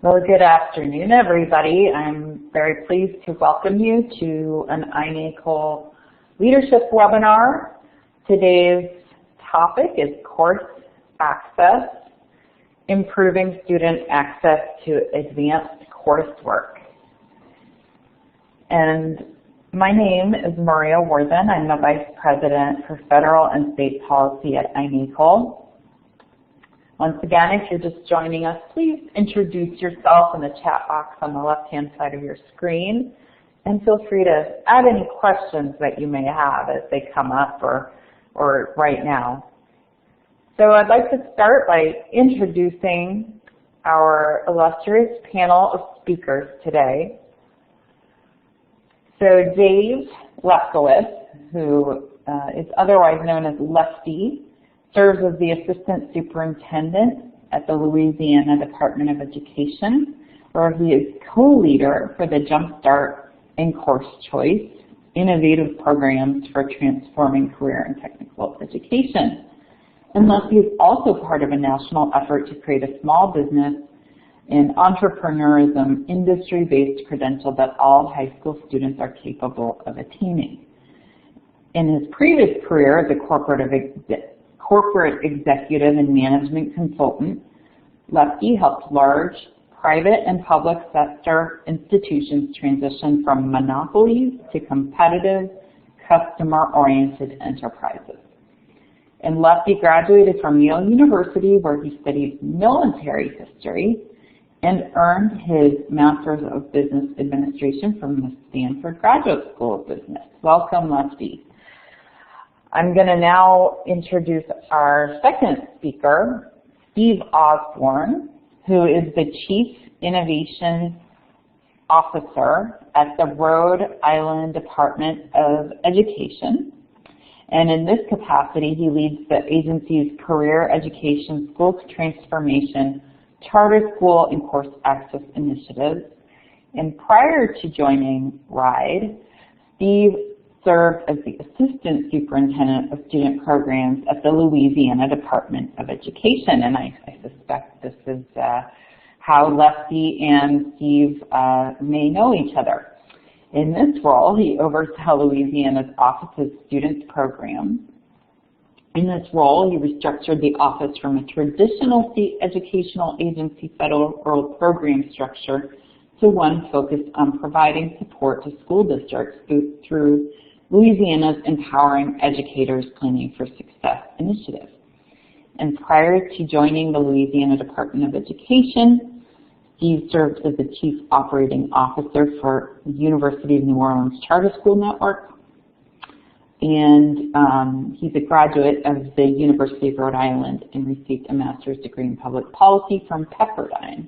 Well, good afternoon, everybody. I'm very pleased to welcome you to an iNACOL leadership webinar. Today's topic is Course Access, Improving Student Access to Advanced Coursework. And my name is Maria Worthen. I'm the Vice President for Federal and State Policy at iNACOL. Once again, if you're just joining us, please introduce yourself in the chat box on the left-hand side of your screen, and feel free to add any questions that you may have as they come up or right now. So I'd like to start by introducing our illustrious panel of speakers today. So Dave Lefkowitz, who is otherwise known as Lefty, serves as the Assistant Superintendent at the Louisiana Department of Education, where he is co-leader for the Jumpstart and Course Choice innovative programs for transforming career and technical education. And Lefty is also part of a national effort to create a small business and entrepreneurism industry-based credential that all high school students are capable of attaining. In his previous career as a corporate executive and management consultant, Lefty helped large private and public sector institutions transition from monopolies to competitive, customer-oriented enterprises. And Lefty graduated from Yale University, where he studied military history and earned his Master's of Business Administration from the Stanford Graduate School of Business. Welcome, Lefty. I'm going to now introduce our second speaker, Steve Osborne, who is the Chief Innovation Officer at the Rhode Island Department of Education. And in this capacity, he leads the agency's Career Education School Transformation, Charter School, and Course Access initiatives. And prior to joining RIDE, Steve served as the Assistant Superintendent of Student Programs at the Louisiana Department of Education. And I suspect this is how Lefty and Steve may know each other. In this role, he oversaw Louisiana's Office of Students Program. In this role, he restructured the office from a traditional state educational agency federal program structure to one focused on providing support to school districts through Louisiana's Empowering Educators Planning for Success initiative. And prior to joining the Louisiana Department of Education, Steve served as the Chief Operating Officer for the University of New Orleans Charter School Network. And he's a graduate of the University of Rhode Island and received a master's degree in public policy from Pepperdine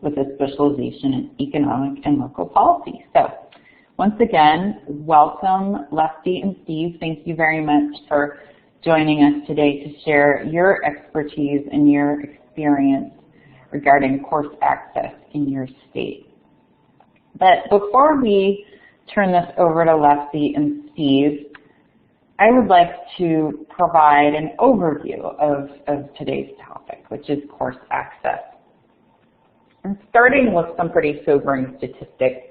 with a specialization in economic and local policy. So once again, welcome Lefty and Steve. Thank you very much for joining us today to share your expertise and your experience regarding course access in your state. But before we turn this over to Lefty and Steve, I would like to provide an overview of today's topic, which is course access. And starting with some pretty sobering statistics.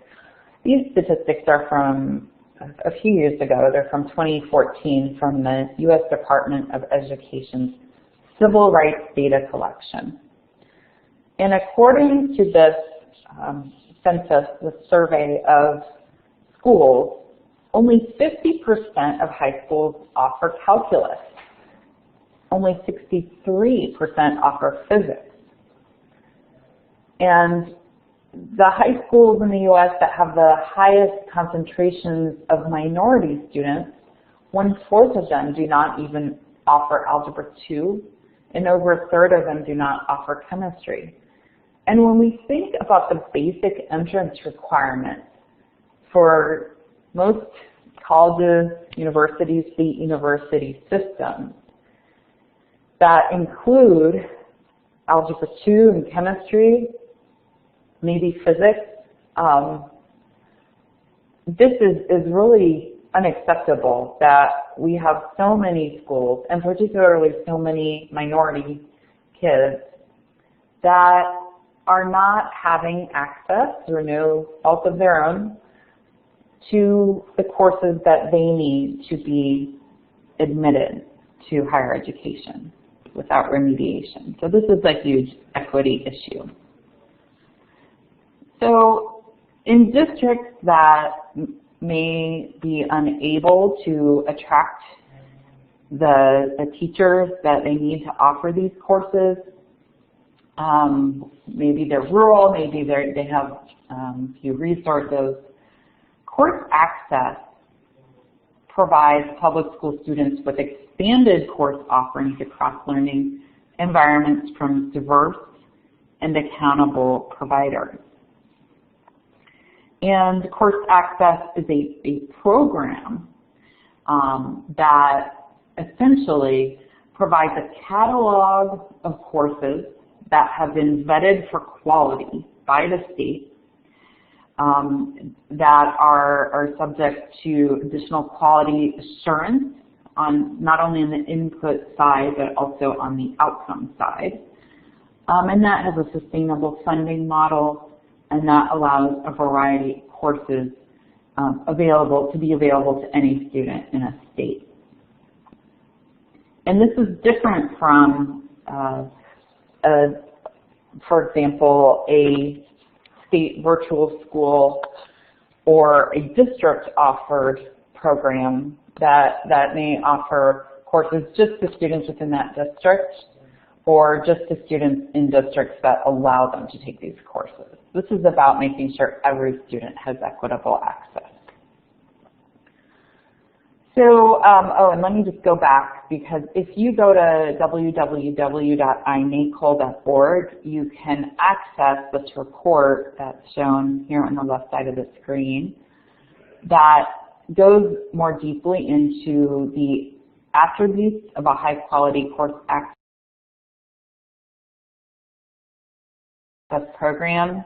These statistics are from a few years ago. They're from 2014 from the U.S. Department of Education's Civil Rights Data Collection. And according to this census, the survey of schools, only 50% of high schools offer calculus. Only 63% offer physics. And the high schools in the U.S. that have the highest concentrations of minority students, 1/4 of them do not even offer Algebra 2, and over 1/3 of them do not offer chemistry. And when we think about the basic entrance requirements for most colleges, universities, state university systems that include Algebra 2 and chemistry, maybe physics, this is really unacceptable that we have so many schools, and particularly so many minority kids, that are not having access, through no fault of their own, to the courses that they need to be admitted to higher education without remediation. So this is a huge equity issue. So in districts that may be unable to attract the teachers that they need to offer these courses, maybe they're rural, maybe they have few resources, Course Access provides public school students with expanded course offerings across learning environments from diverse and accountable providers. And Course Access is a program that essentially provides a catalog of courses that have been vetted for quality by the state, that are subject to additional quality assurance on not only on the input side but also on the outcome side. And that has a sustainable funding model, and that allows a variety of courses to be available to any student in a state. And this is different from, for example, a state virtual school or a district-offered program that may offer courses just to students within that district, or just to students in districts that allow them to take these courses. This is about making sure every student has equitable access. So, and let me just go back, because if you go to www.inacol.org, you can access this report that's shown here on the left side of the screen that goes more deeply into the attributes of a high-quality course access program.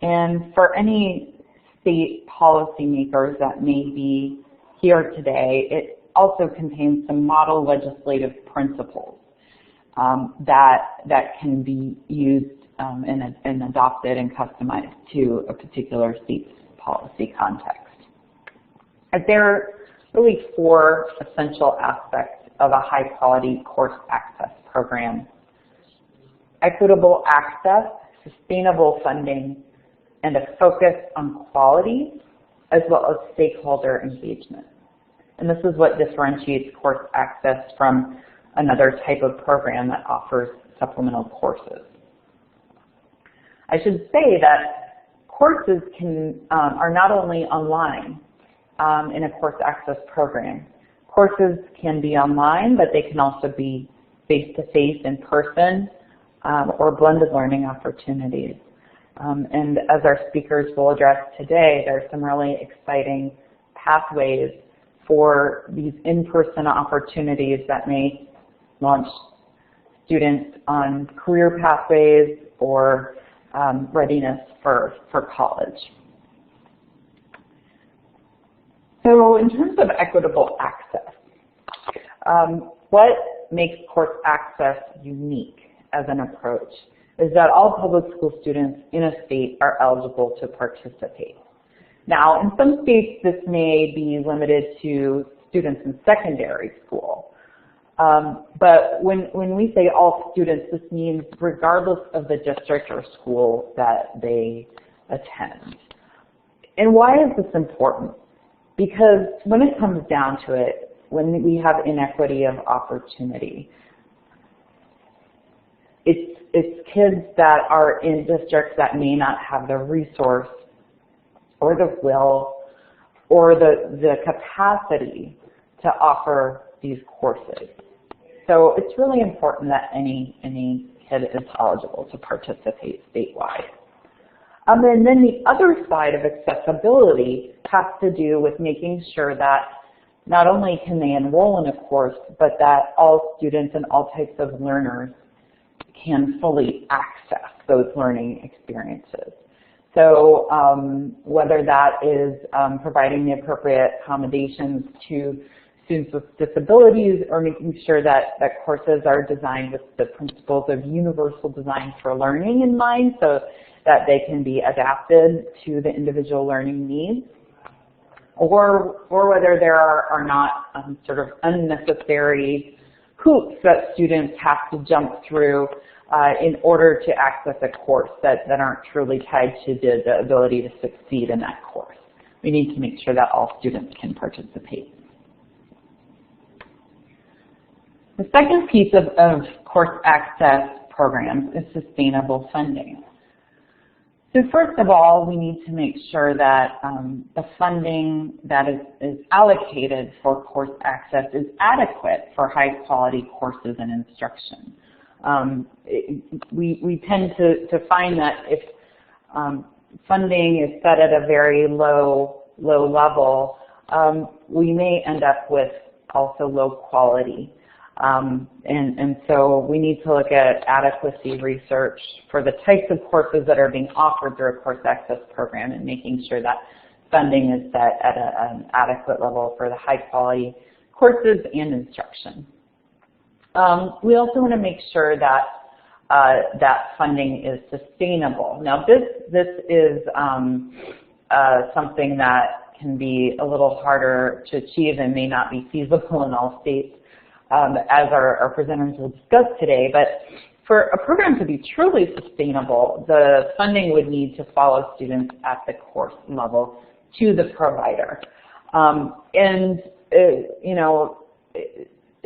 And for any state policymakers that may be here today, it also contains some model legislative principles that can be used and adopted and customized to a particular state's policy context. There are really four essential aspects of a high-quality course access program: equitable access, sustainable funding, and a focus on quality, as well as stakeholder engagement. And this is what differentiates Course Access from another type of program that offers supplemental courses. I should say that courses are not only online in a Course Access program. Courses can be online, but they can also be face-to-face, in person, or blended learning opportunities. And as our speakers will address today, there are some really exciting pathways for these in-person opportunities that may launch students on career pathways or readiness for college. So in terms of equitable access, what makes Course Access unique as an approach is that all public school students in a state are eligible to participate. Now, in some states, this may be limited to students in secondary school. But when we say all students, this means regardless of the district or school that they attend. And why is this important? Because when it comes down to it, when we have inequity of opportunity, it's kids that are in districts that may not have the resource or the will or the capacity to offer these courses. So it's really important that any kid is eligible to participate statewide. And then the other side of accessibility has to do with making sure that not only can they enroll in a course, but that all students and all types of learners can fully access those learning experiences. So whether that is providing the appropriate accommodations to students with disabilities, or making sure that courses are designed with the principles of universal design for learning in mind so that they can be adapted to the individual learning needs, or whether there are not sort of unnecessary hoops that students have to jump through in order to access a course that aren't truly tied to the ability to succeed in that course. We need to make sure that all students can participate. The second piece of course access programs is sustainable funding. So first of all, we need to make sure that the funding that is allocated for course access is adequate for high quality courses and instruction. We tend to find that if funding is set at a very low level, we may end up with also low quality. And so we need to look at adequacy research for the types of courses that are being offered through a course access program, and making sure that funding is set at an adequate level for the high quality courses and instruction. We also want to make sure that that funding is sustainable. Now this is something that can be a little harder to achieve and may not be feasible in all states, as our presenters will discuss today. But for a program to be truly sustainable, the funding would need to follow students at the course level to the provider.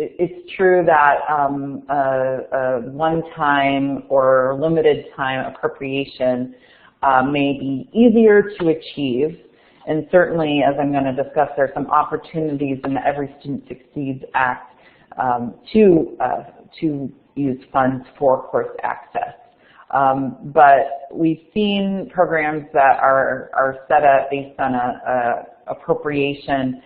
It's true that a one-time or limited time appropriation may be easier to achieve. And certainly, as I'm going to discuss, there are some opportunities in the Every Student Succeeds Act to use funds for course access. But we've seen programs that are set up based on a appropriation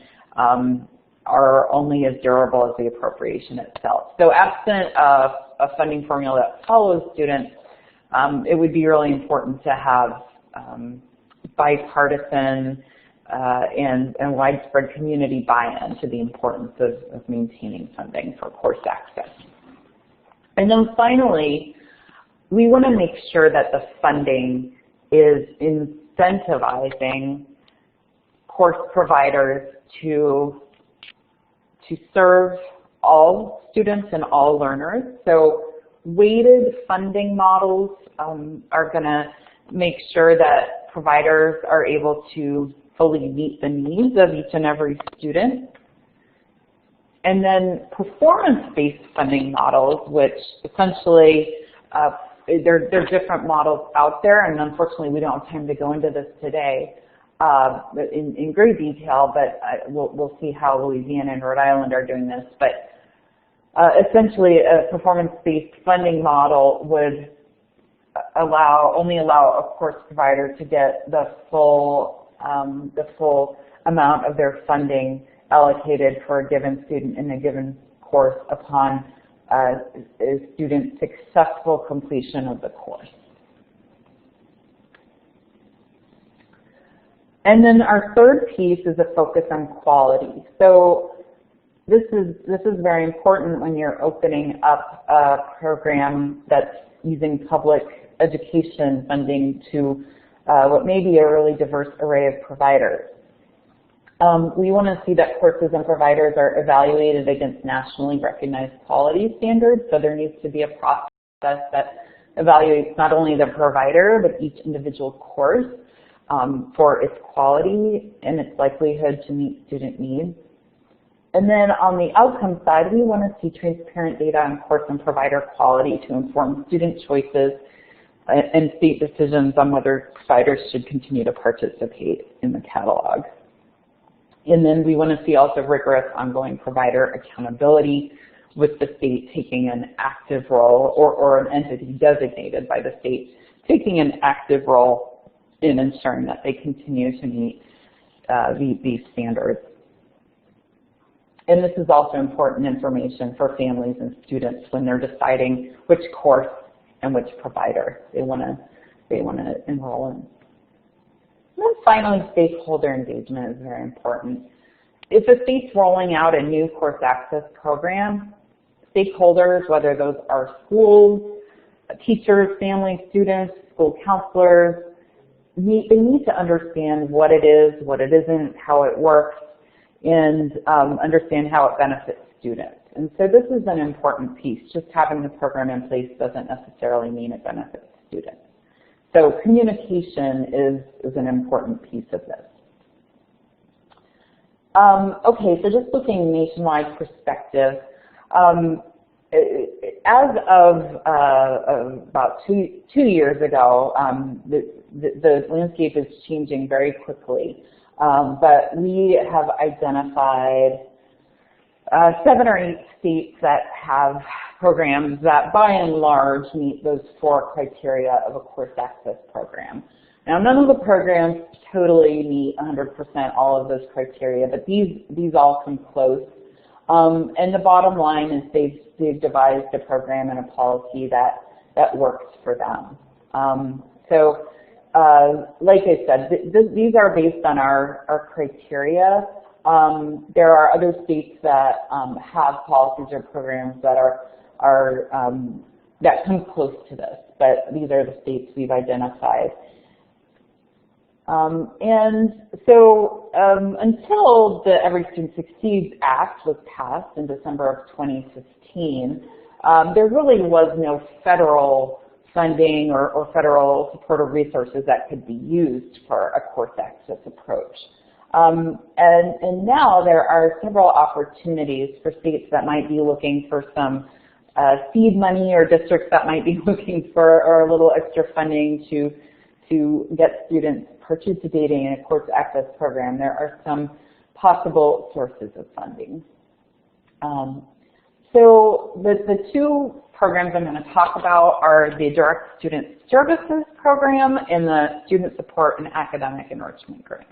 are only as durable as the appropriation itself. So absent a funding formula that follows students, it would be really important to have bipartisan and widespread community buy-in to the importance of maintaining funding for course access. And then finally, we want to make sure that the funding is incentivizing course providers to serve all students and all learners. So weighted funding models are going to make sure that providers are able to fully meet the needs of each and every student. And then performance-based funding models, which essentially, there are different models out there, and unfortunately we don't have time to go into this today in great detail, but we'll see how Louisiana and Rhode Island are doing this. But essentially, a performance-based funding model would only allow a course provider to get the full amount of their funding allocated for a given student in a given course upon a student's successful completion of the course. And then our third piece is a focus on quality. So this is very important when you're opening up a program that's using public education funding to what may be a really diverse array of providers. We want to see that courses and providers are evaluated against nationally recognized quality standards. So there needs to be a process that evaluates not only the provider, but each individual course for its quality and its likelihood to meet student needs. And then on the outcome side, we want to see transparent data on course and provider quality to inform student choices and state decisions on whether providers should continue to participate in the catalog. And then we want to see also rigorous ongoing provider accountability, with the state taking an active role, or an entity designated by the state taking an active role in ensuring that they continue to meet these standards. And this is also important information for families and students when they're deciding which course and which provider they want to enroll in. And then finally, stakeholder engagement is very important. if a state's rolling out a new course access program, stakeholders, whether those are schools, teachers, families, students, school counselors, they need to understand what it is, what it isn't, how it works, and understand how it benefits students. And so this is an important piece. Just having the program in place doesn't necessarily mean it benefits students. So communication is an important piece of this. Okay, so just looking nationwide perspective, as of about two years ago, the landscape is changing very quickly, but we have identified 7 or 8 states that have programs that by and large meet those 4 criteria of a course access program. Now, none of the programs totally meet 100% all of those criteria, but these all come close. And the bottom line is they've devised a program and a policy that works for them. Like I said, these are based on our criteria. There are other states that have policies or programs that that come close to this, but these are the states we've identified. Until the Every Student Succeeds Act was passed in December of 2015, there really was no federal funding or federal support or resources that could be used for a course access approach. And now there are several opportunities for states that might be looking for some seed money, or districts that might be looking for a little extra funding to get students participating in a course access program. There are some possible sources of funding. So the 2 programs I'm going to talk about are the Direct Student Services Program and the Student Support and Academic Enrichment Grant.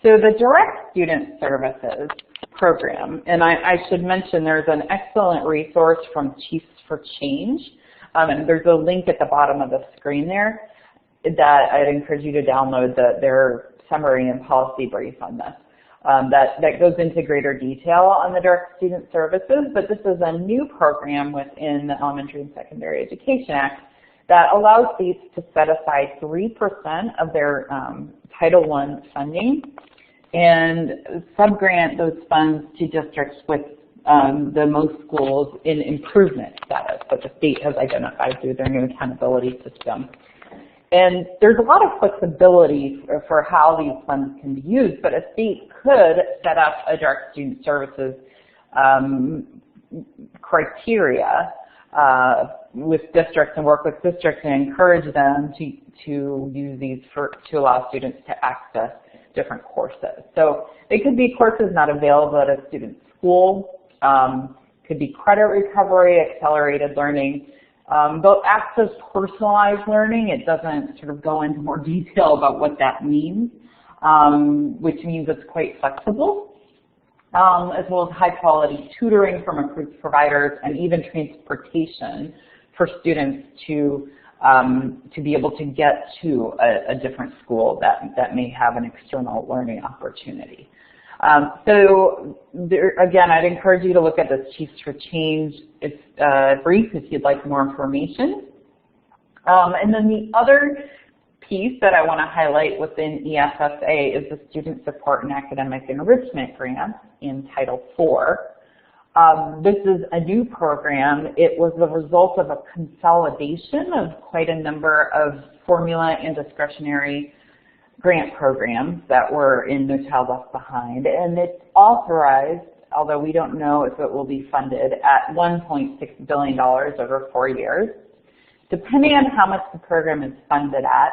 So the Direct Student Services Program, and I should mention there's an excellent resource from Chiefs for Change, and there's a link at the bottom of the screen there that I'd encourage you to download their summary and policy brief on this. That goes into greater detail on the Direct Student Services, but this is a new program within the Elementary and Secondary Education Act that allows states to set aside 3% of their Title I funding and subgrant those funds to districts with the most schools in improvement status that the state has identified through their new accountability system. And there's a lot of flexibility for how these funds can be used, but a state could set up a Direct Student Services criteria with districts and work with districts and encourage them to use these to allow students to access different courses. So they could be courses not available at a student's school, could be credit recovery, accelerated learning. They'll access personalized learning. It doesn't sort of go into more detail about what that means, which means it's quite flexible, as well as high quality tutoring from approved providers and even transportation for students to be able to get to a different school that may have an external learning opportunity. So there, again, I'd encourage you to look at this Chiefs for Change. It's brief if you'd like more information. And then the other piece that I want to highlight within ESSA is the Student Support and Academic Enrichment Grant in Title IV. This is a new program. It was the result of a consolidation of quite a number of formula and discretionary grant programs that were in No Child Left Behind, and it's authorized, although we don't know if it will be funded, at $1.6 billion over 4 years. Depending on how much the program is funded at,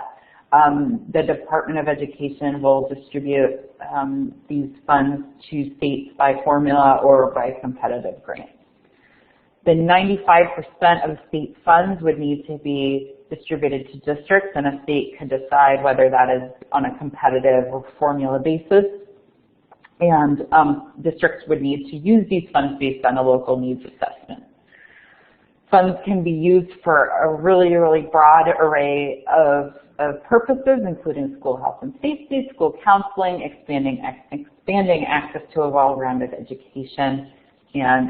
the Department of Education will distribute these funds to states by formula or by competitive grants. The 95% of state funds would need to be distributed to districts, and a state could decide whether that is on a competitive or formula basis. And districts would need to use these funds based on a local needs assessment. Funds can be used for a really, really broad array of purposes, including school health and safety, school counseling, expanding expanding access to a well-rounded education, and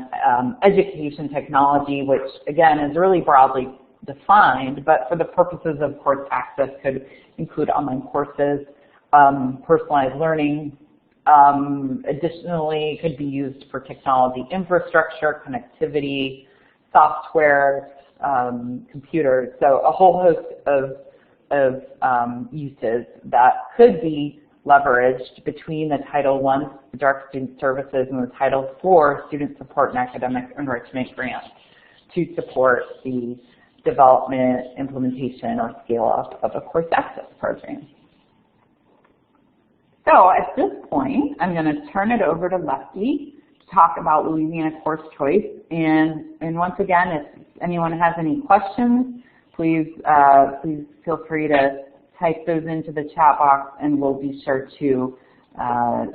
education technology, which again is really broadly defined, but for the purposes of course access could include online courses, personalized learning. Additionally, could be used for technology infrastructure, connectivity, software, computers, so a whole host of uses that could be leveraged between the Title I Direct Student Services and the Title IV Student Support and Academic Enrichment Grant to support the development, implementation, or scale-up of a course access program. So at this point, I'm going to turn it over to Lefty to talk about Louisiana Course Choice. And once again, if anyone has any questions, please feel free to type those into the chat box, and we'll be sure to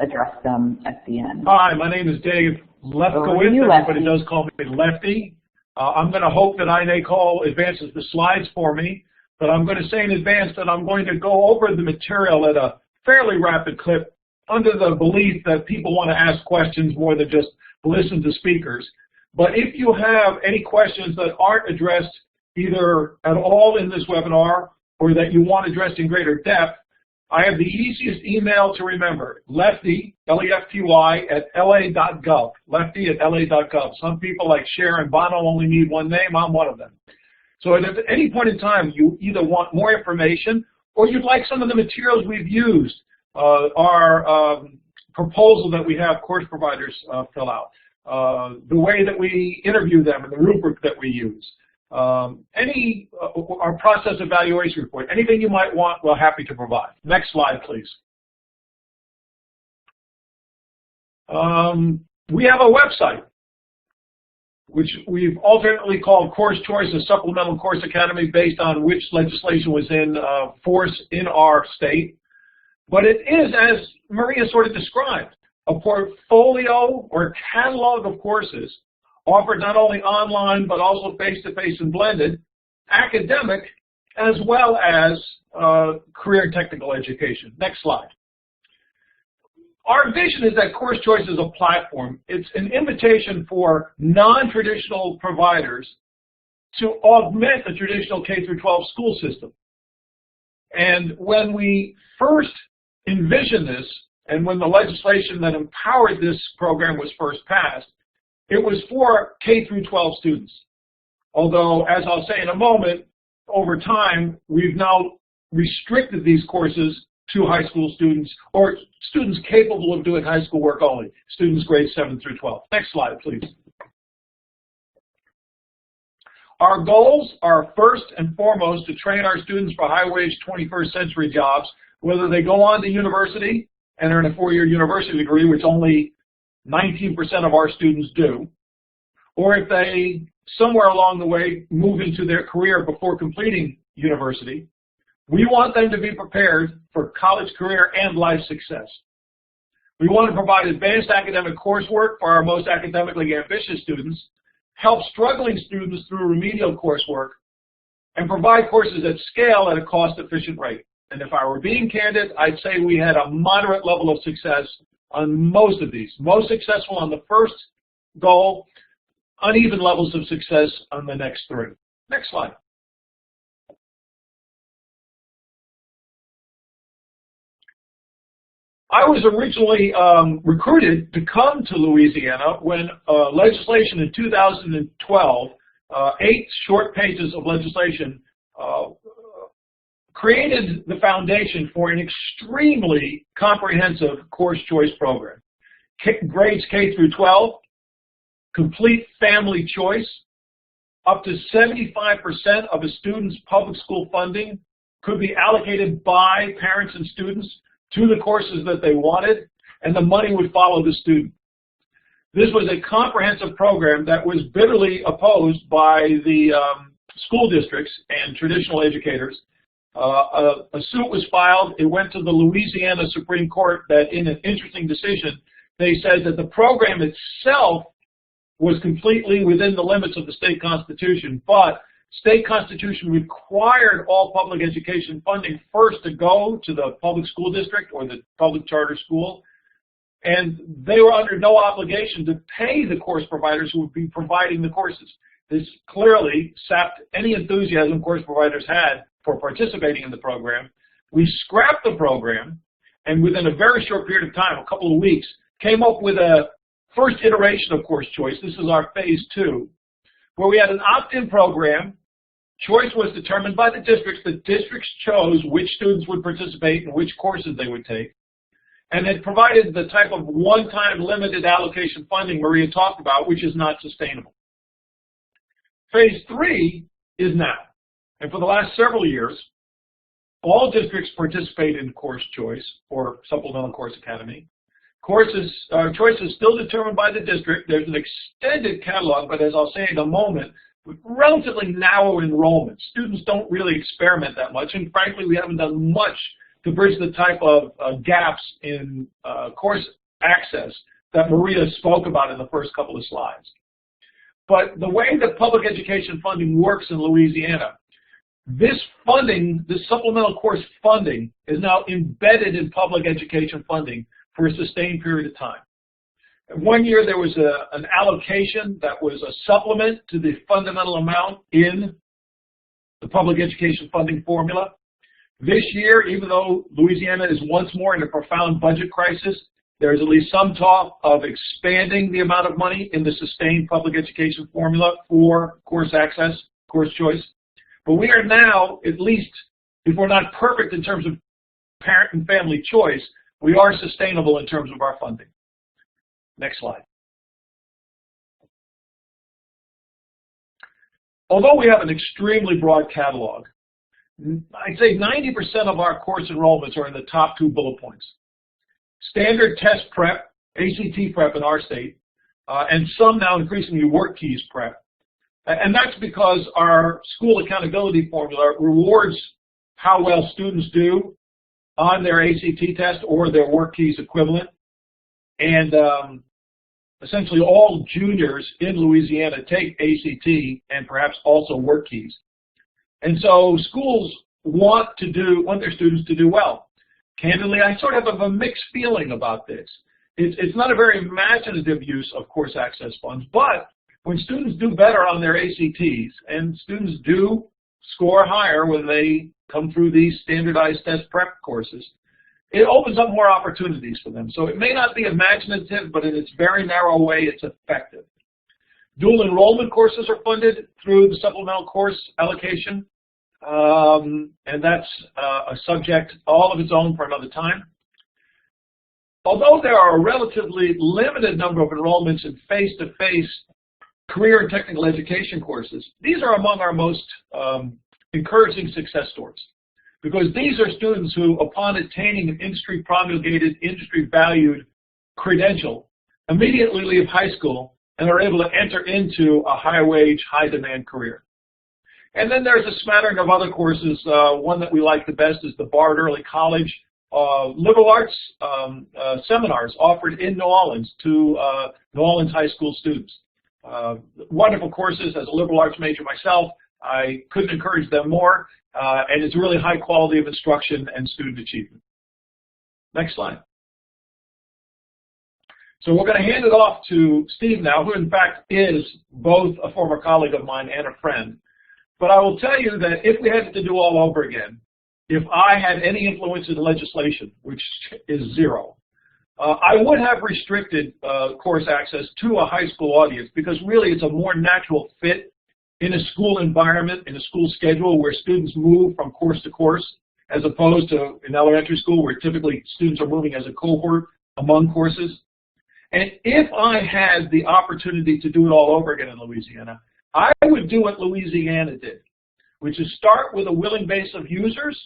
address them at the end. Hi, my name is Dave Lefkowitz. Everybody does call me Lefty. I'm going to hope that INACOL advances the slides for me, but I'm going to say in advance that I'm going to go over the material at a fairly rapid clip under the belief that people want to ask questions more than just listen to speakers. But if you have any questions that aren't addressed either at all in this webinar or that you want addressed in greater depth, I have the easiest email to remember, Lefty, L-E-F-T-Y, at la.gov, Lefty at la.gov. Some people like Cher and Bono only need one name. I'm one of them. So at any point in time, you either want more information or you'd like some of the materials we've used, our proposal that we have course providers fill out, the way that we interview them and the rubric that we use, our process evaluation report, anything you might want, we're happy to provide. Next slide, please. We have a website, which we've alternately called Course Choice, a supplemental course academy based on which legislation was in force in our state. But it is, as Maria sort of described, a portfolio or catalog of courses offered not only online but also face-to-face and blended, academic as well as career and technical education. Next slide. Our vision is that Course Choice is a platform. It's an invitation for non-traditional providers to augment the traditional K-12 school system. And when we first envisioned this, and when the legislation that empowered this program was first passed, it was for K-12 students. Although, as I'll say in a moment, over time, we've now restricted these courses to high school students, or students capable of doing high school work only, students grades 7 through 12. Next slide, please. Our goals are first and foremost to train our students for high-wage 21st century jobs, whether they go on to university and earn a 4-year university degree, which only 19% of our students do, or if they somewhere along the way move into their career before completing university. We want them to be prepared for college, career, and life success. We want to provide advanced academic coursework for our most academically ambitious students, help struggling students through remedial coursework, and provide courses at scale at a cost-efficient rate. And if I were being candid, I'd say we had a moderate level of success on most of these. Most successful on the first goal, uneven levels of success on the next 3. Next slide. I was originally recruited to come to Louisiana when legislation in 2012, 8 short pages of legislation, created the foundation for an extremely comprehensive course choice program. Grades K through 12, complete family choice, up to 75% of a student's public school funding could be allocated by parents and students to the courses that they wanted, and the money would follow the student. This was a comprehensive program that was bitterly opposed by the school districts and traditional educators. A suit was filed. It went to the Louisiana Supreme Court that, in an interesting decision, they said that the program itself was completely within the limits of the state constitution, but state constitution required all public education funding first to go to the public school district or the public charter school, And they were under no obligation to pay the course providers who would be providing the courses. This clearly sapped any enthusiasm course providers had for participating in the program. We scrapped the program, and within a very short period of time, a couple of weeks, came up with a first iteration of course choice. This is our phase 2, where we had an opt-in program. Choice was determined by the districts. The districts chose which students would participate and which courses they would take. And it provided the type of one-time limited allocation funding Maria talked about, which is not sustainable. Phase 3 is now. And for the last several years, all districts participate in course choice or supplemental course academy. Choice is still determined by the district. There's an extended catalog, but as I'll say in a moment, with relatively narrow enrollments. Students don't really experiment that much, and frankly, we haven't done much to bridge the type of gaps in course access that Maria spoke about in the first couple of slides. But the way that public education funding works in Louisiana, this funding, this supplemental course funding, is now embedded in public education funding for a sustained period of time. One year there was an allocation that was a supplement to the fundamental amount in the public education funding formula. This year, even though Louisiana is once more in a profound budget crisis, there is at least some talk of expanding the amount of money in the sustained public education formula for course access, course choice. But we are now, at least, if we're not perfect in terms of parent and family choice, we are sustainable in terms of our funding. Next slide. Although we have an extremely broad catalog, I'd say 90% of our course enrollments are in the top 2 bullet points. Standard test prep, ACT prep in our state, and some now increasingly work keys prep. And that's because our school accountability formula rewards how well students do on their ACT test or their work keys equivalent. And essentially all juniors in Louisiana take ACT and perhaps also work keys. And so schools want their students to do well. Candidly, I sort of have a mixed feeling about this. It's not a very imaginative use of course access funds, but when students do better on their ACTs, and students do score higher when they come through these standardized test prep courses, it opens up more opportunities for them. So it may not be imaginative, but in its very narrow way, it's effective. Dual enrollment courses are funded through the supplemental course allocation, and that's a subject all of its own for another time. Although there are a relatively limited number of enrollments in face-to-face career and technical education courses, these are among our most encouraging success stories, because these are students who, upon attaining an industry-promulgated, industry-valued credential, immediately leave high school and are able to enter into a high-wage, high-demand career. And then there's a smattering of other courses. One that we like the best is the Bard Early College liberal arts seminars offered in New Orleans to New Orleans high school students. Wonderful courses. As a liberal arts major myself, I couldn't encourage them more, and it's really high quality of instruction and student achievement. Next slide. So we're going to hand it off to Steve now, who in fact is both a former colleague of mine and a friend. But I will tell you that if we had to do all over again, if I had any influence in legislation, which is zero, I would have restricted course access to a high school audience, because really it's a more natural fit in a school environment, in a school schedule where students move from course to course, as opposed to in elementary school where typically students are moving as a cohort among courses. And if I had the opportunity to do it all over again in Louisiana, I would do what Louisiana did, which is start with a willing base of users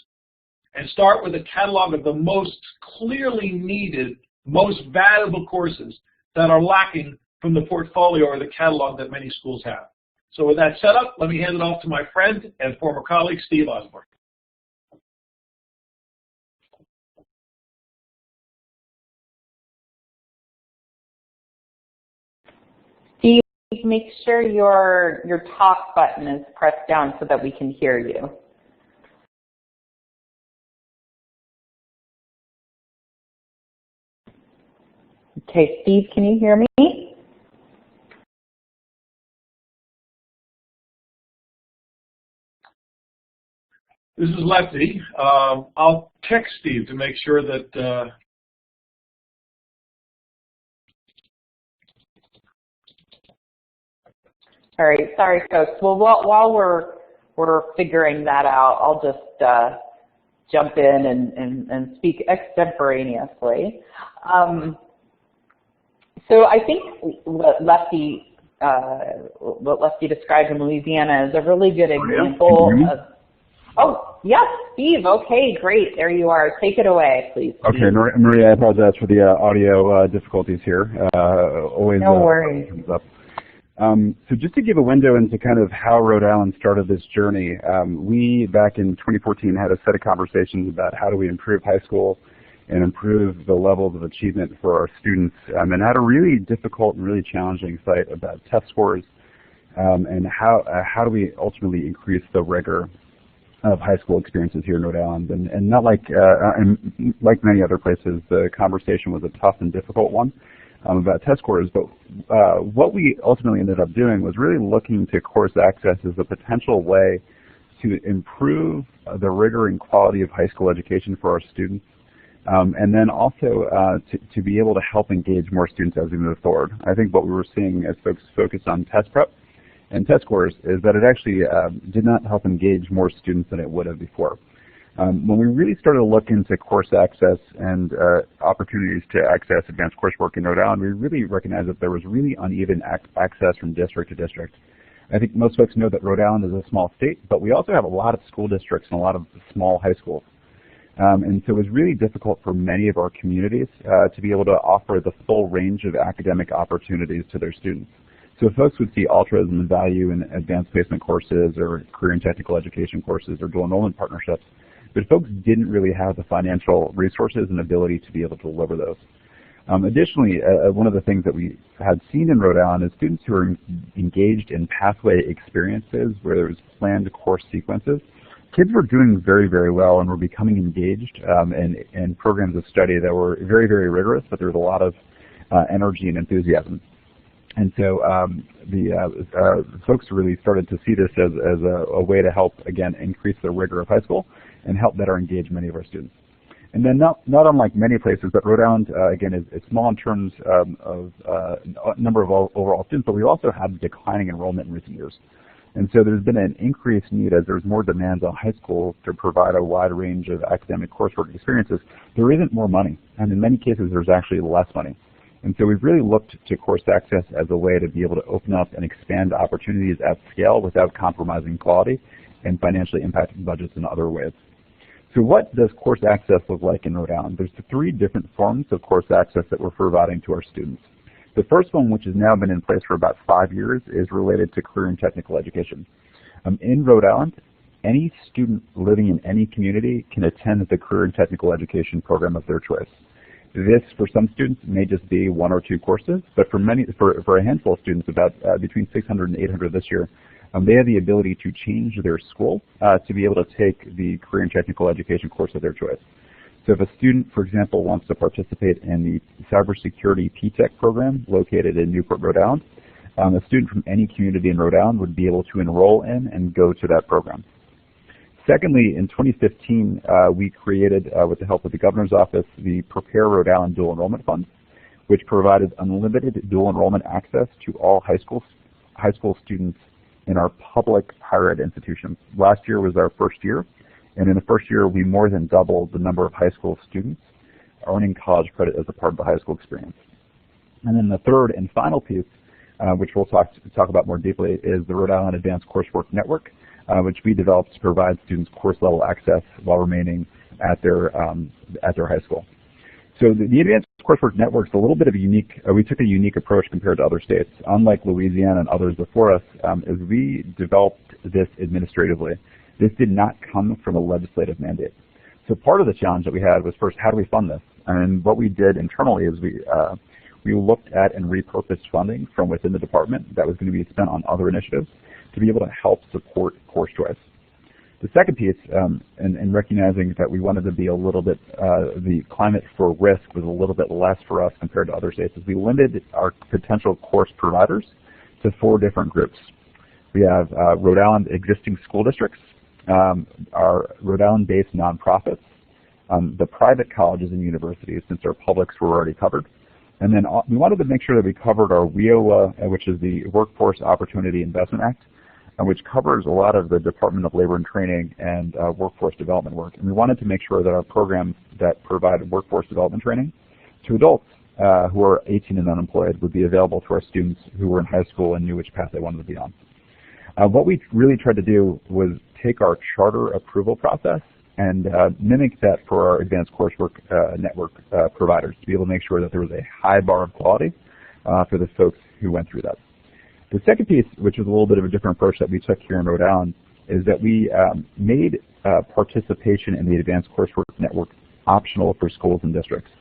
and start with a catalog of the most clearly needed, most valuable courses that are lacking from the portfolio or the catalog that many schools have. So with that set up, let me hand it off to my friend and former colleague, Steve Osborne. Steve, make sure your talk button is pressed down so that we can hear you. Okay, Steve, can you hear me? This is Lefty. I'll text Steve to make sure that All right, sorry folks. Well, while we're figuring that out, I'll just jump in and speak extemporaneously. So I think what Lefty described in Louisiana is a really good example of. Oh, yes, Steve. Okay, great. There you are. Take it away, please. Steve. Okay, Maria, I apologize for the audio difficulties here. Always no worries. Comes up. So just to give a window into kind of how Rhode Island started this journey, we back in 2014 had a set of conversations about how do we improve high school and improve the levels of achievement for our students, and had a really difficult and really challenging fight about test scores and how do we ultimately increase the rigor of high school experiences here in Rhode Island, and not like like many other places, the conversation was a tough and difficult one about test scores. But what we ultimately ended up doing was really looking to course access as a potential way to improve the rigor and quality of high school education for our students, and then also to be able to help engage more students as we move forward. I think what we were seeing as folks focused on test prep and test scores is that it actually did not help engage more students than it would have before. When we really started to look into course access and opportunities to access advanced coursework in Rhode Island, we really recognized that there was really uneven access from district to district. I think most folks know that Rhode Island is a small state, but we also have a lot of school districts and a lot of small high schools. And so it was really difficult for many of our communities to be able to offer the full range of academic opportunities to their students. So folks would see altruism and value in advanced placement courses or career and technical education courses or dual enrollment partnerships, but folks didn't really have the financial resources and ability to be able to deliver those. Additionally, one of the things that we had seen in Rhode Island is students who are engaged in pathway experiences where there was planned course sequences. Kids were doing very, very well and were becoming engaged in programs of study that were very, very rigorous, but there was a lot of energy and enthusiasm. And so the folks really started to see this as a way to help, again, increase the rigor of high school and help better engage many of our students. And then not unlike many places, but Rhode Island, again, is small in terms of number of overall students, but we also have declining enrollment in recent years. And so there's been an increased need as there's more demands on high school to provide a wide range of academic coursework experiences. There isn't more money, and in many cases there's actually less money. And so we've really looked to course access as a way to be able to open up and expand opportunities at scale without compromising quality and financially impacting budgets in other ways. So what does course access look like in Rhode Island? There's 3 different forms of course access that we're providing to our students. The first one, which has now been in place for about 5 years, is related to career and technical education. In Rhode Island, any student living in any community can attend the career and technical education program of their choice. This, for some students, may just be 1 or 2 courses, but for a handful of students, about between 600 and 800 this year, they have the ability to change their school to be able to take the career and technical education course of their choice. So if a student, for example, wants to participate in the cybersecurity P-Tech program located in Newport, Rhode Island, a student from any community in Rhode Island would be able to enroll in and go to that program. Secondly, in 2015, we created, with the help of the Governor's Office, the Prepare Rhode Island Dual Enrollment Fund, which provided unlimited dual enrollment access to all high school students in our public higher ed institutions. Last year was our first year, and in the first year, we more than doubled the number of high school students earning college credit as a part of the high school experience. And then the third and final piece, which we'll talk about more deeply, is the Rhode Island Advanced Coursework Network, which we developed to provide students course-level access while remaining at their high school. So the Advanced Coursework Network is a little bit of a unique, we took a unique approach compared to other states. Unlike Louisiana and others before us, as we developed this administratively, this did not come from a legislative mandate. So part of the challenge that we had was, first, how do we fund this? And what we did internally is we looked at and repurposed funding from within the department that was going to be spent on other initiatives to be able to help support course choice. The second piece, in recognizing that we wanted to be a little bit, the climate for risk was a little bit less for us compared to other states, is we limited our potential course providers to 4 different groups. We have Rhode Island existing school districts, our Rhode Island-based nonprofits, the private colleges and universities, since our publics were already covered. And then we wanted to make sure that we covered our WIOA, which is the Workforce Opportunity Investment Act, which covers a lot of the Department of Labor and Training and workforce development work. And we wanted to make sure that our programs that provide workforce development training to adults who are 18 and unemployed would be available to our students who were in high school and knew which path they wanted to be on. What we really tried to do was take our charter approval process and mimic that for our advanced coursework network providers to be able to make sure that there was a high bar of quality for the folks who went through that. The second piece, which is a little bit of a different approach that we took here in Rhode Island, is that we made participation in the advanced coursework network optional for schools and districts,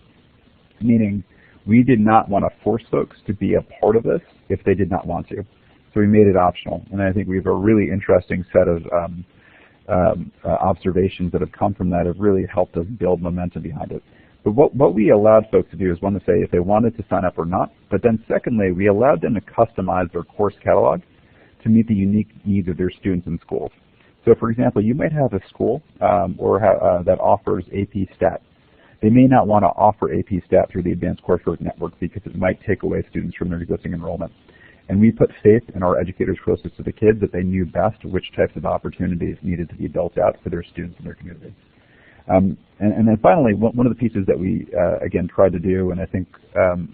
meaning we did not want to force folks to be a part of this if they did not want to. So we made it optional, and I think we have a really interesting set of observations that have come from that have really helped us build momentum behind it. But what we allowed folks to do is, one, to say if they wanted to sign up or not, but then secondly, we allowed them to customize their course catalog to meet the unique needs of their students in schools. So for example, you might have a school that offers AP Stat. They may not want to offer AP Stat through the Advanced Coursework Network because it might take away students from their existing enrollment. And we put faith in our educators closest to the kids that they knew best which types of opportunities needed to be built out for their students in their community. And then finally, one of the pieces that we, again, tried to do, and I think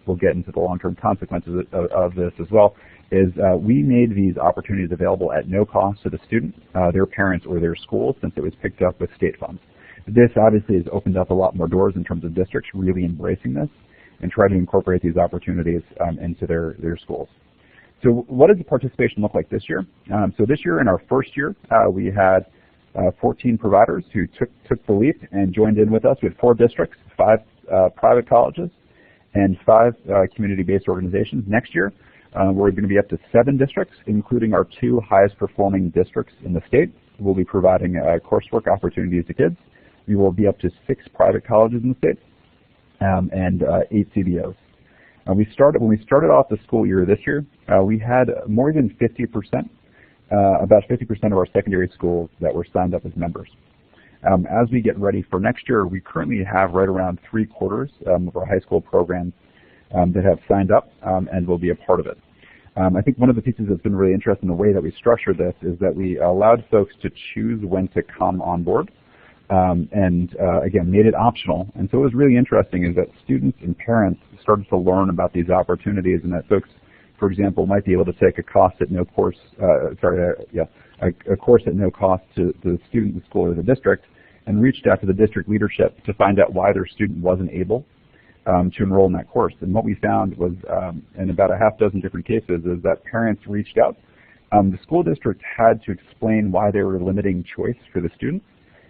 we'll get into the long-term consequences of this as well, is we made these opportunities available at no cost to the student, their parents, or their schools, since it was picked up with state funds. This obviously has opened up a lot more doors in terms of districts really embracing this and try to incorporate these opportunities into their schools. So what does the participation look like this year? So this year, in our first year, we had 14 providers who took the leap and joined in with us. We had 4 districts, 5 private colleges, and 5 community-based organizations. Next year, we're going to be up to 7 districts, including our 2 highest performing districts in the state. We'll be providing coursework opportunities to kids. We will be up to 6 private colleges in the state and 8 CBOs. When we started off the school year this year, we had more than 50%, about 50% of our secondary schools that were signed up as members. As we get ready for next year, we currently have right around 3/4 of our high school programs that have signed up and will be a part of it. I think one of the pieces that's been really interesting in the way that we structured this is that we allowed folks to choose when to come on board and again, made it optional. And so what was really interesting is that students and parents started to learn about these opportunities, and that folks, for example, might be able to take a course at no cost to the student, the school, or the district, and reached out to the district leadership to find out why their student wasn't able to enroll in that course. And what we found was, in about a half dozen different cases, is that parents reached out. The school district had to explain why they were limiting choice for the students,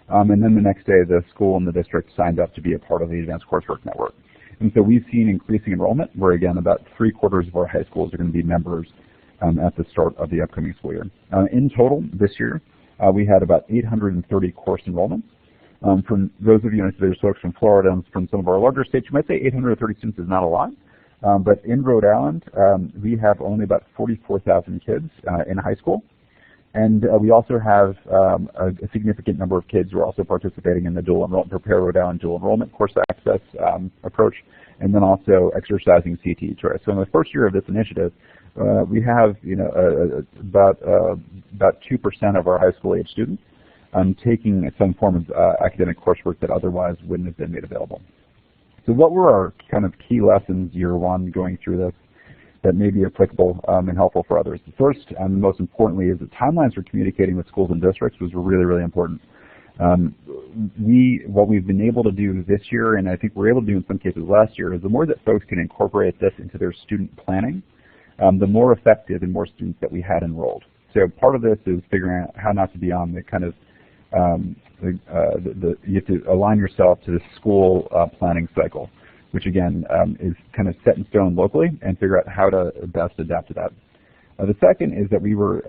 and then the next day the school and the district signed up to be a part of the Advanced Coursework Network. And so we've seen increasing enrollment, where again about 3/4 of our high schools are going to be members at the start of the upcoming school year. In total, this year, we had about 830 course enrollments. From those of you, there's folks from Florida and from some of our larger states, you might say 830 students is not a lot, but in Rhode Island, we have only about 44,000 kids in high school. And we also have a significant number of kids who are also participating in the dual enrollment, Prepare Rhode Island dual enrollment course access approach, and then also exercising CTE choice. So in the first year of this initiative, we have about 2% of our high school age students taking some form of academic coursework that otherwise wouldn't have been made available. So what were our kind of key lessons year one going through this that may be applicable and helpful for others? The first and most importantly is that timelines for communicating with schools and districts was really, really important. What we've been able to do this year, and I think we're able to do in some cases last year, is the more that folks can incorporate this into their student planning, the more effective and more students that we had enrolled. So part of this is figuring out how not to be on the kind of, you have to align yourself to the school planning cycle, which again is kind of set in stone locally, and figure out how to best adapt to that. The second is that we were,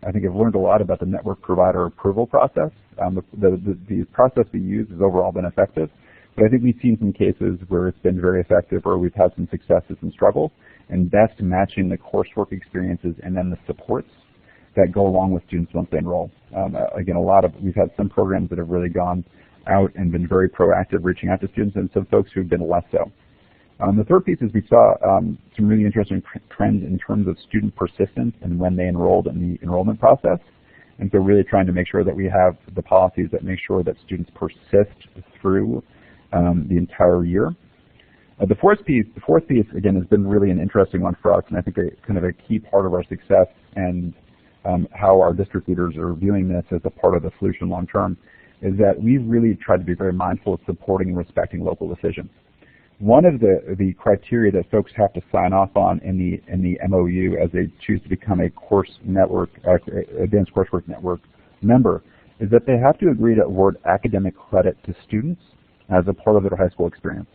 I think, have learned a lot about the network provider approval process. The process we use has overall been effective, but I think we've seen some cases where it's been very effective or we've had some successes and struggles, and best matching the coursework experiences and then the supports that go along with students once they enroll. Again, we've had some programs that have really gone out and been very proactive reaching out to students, and some folks who've been less so. The third piece is we saw some really interesting trends in terms of student persistence and when they enrolled in the enrollment process. And so really trying to make sure that we have the policies that make sure that students persist through the entire year. The fourth piece, again, has been really an interesting one for us, and I think kind of a key part of our success and how our district leaders are viewing this as a part of the solution long term, is that we've really tried to be very mindful of supporting and respecting local decisions. One of the criteria that folks have to sign off on in the MOU as they choose to become a course network, advanced coursework network member, is that they have to agree to award academic credit to students as a part of their high school experience.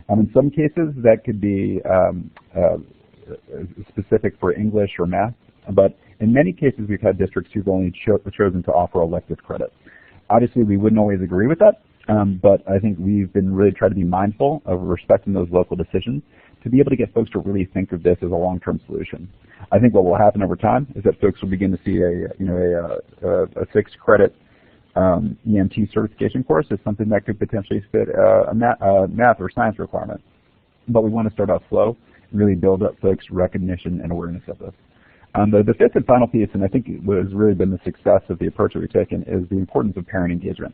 In some cases, that could be specific for English or math, but in many cases, we've had districts who've only chosen to offer elective credit. Obviously, we wouldn't always agree with that, but I think we've been really trying to be mindful of respecting those local decisions to be able to get folks to really think of this as a long-term solution. I think what will happen over time is that folks will begin to see a 6-credit EMT certification course as something that could potentially fit a math or science requirement. But we want to start out slow and really build up folks' recognition and awareness of this. The fifth and final piece, and I think what has really been the success of the approach that we've taken, is the importance of parent engagement.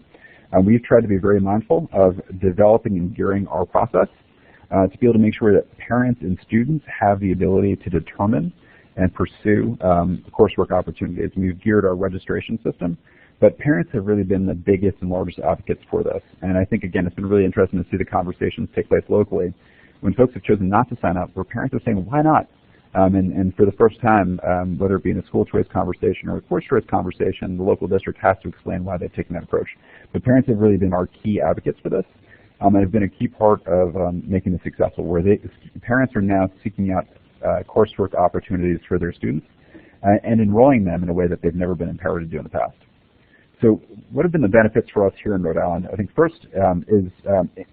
We've tried to be very mindful of developing and gearing our process to be able to make sure that parents and students have the ability to determine and pursue coursework opportunities. We've geared our registration system, but parents have really been the biggest and largest advocates for this. And I think, again, it's been really interesting to see the conversations take place locally when folks have chosen not to sign up, where parents are saying, why not? And for the first time, whether it be in a school choice conversation or a course choice conversation, the local district has to explain why they've taken that approach. But parents have really been our key advocates for this, and have been a key part of making this successful, where parents are now seeking out coursework opportunities for their students and enrolling them in a way that they've never been empowered to do in the past. So what have been the benefits for us here in Rhode Island? I think first is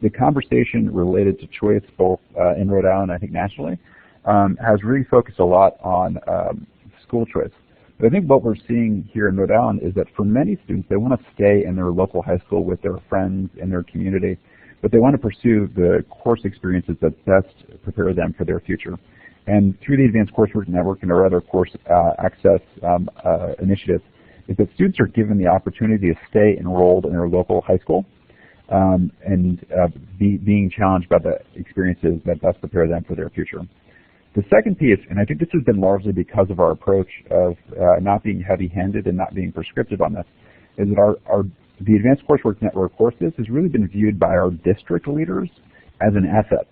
the conversation related to choice, both in Rhode Island and I think nationally, has really focused a lot on school choice. But I think what we're seeing here in Rhode Island is that for many students, they want to stay in their local high school with their friends in their community, but they want to pursue the course experiences that best prepare them for their future. And through the Advanced Coursework Network and our other course access initiatives, is that students are given the opportunity to stay enrolled in their local high school and being challenged by the experiences that best prepare them for their future. The second piece, and I think this has been largely because of our approach of not being heavy-handed and not being prescriptive on this, is that the Advanced Coursework Network courses has really been viewed by our district leaders as an asset.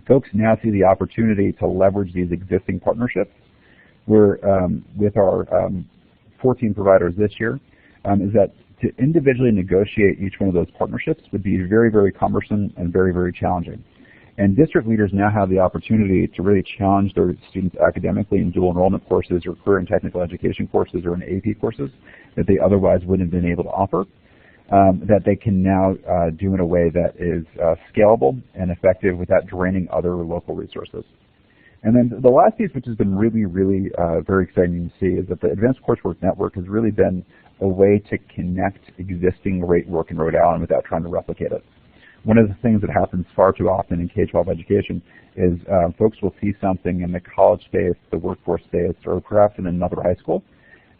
Folks now see the opportunity to leverage these existing partnerships. We're, with our 14 providers this year, is that to individually negotiate each one of those partnerships would be very, very cumbersome and very, very challenging. And district leaders now have the opportunity to really challenge their students academically in dual enrollment courses or career and technical education courses or in AP courses that they otherwise wouldn't have been able to offer, that they can now do in a way that is scalable and effective without draining other local resources. And then the last piece, which has been really, really very exciting to see, is that the Advanced Coursework Network has really been a way to connect existing great work in Rhode Island without trying to replicate it. One of the things that happens far too often in K-12 education is folks will see something in the college space, the workforce space, or perhaps in another high school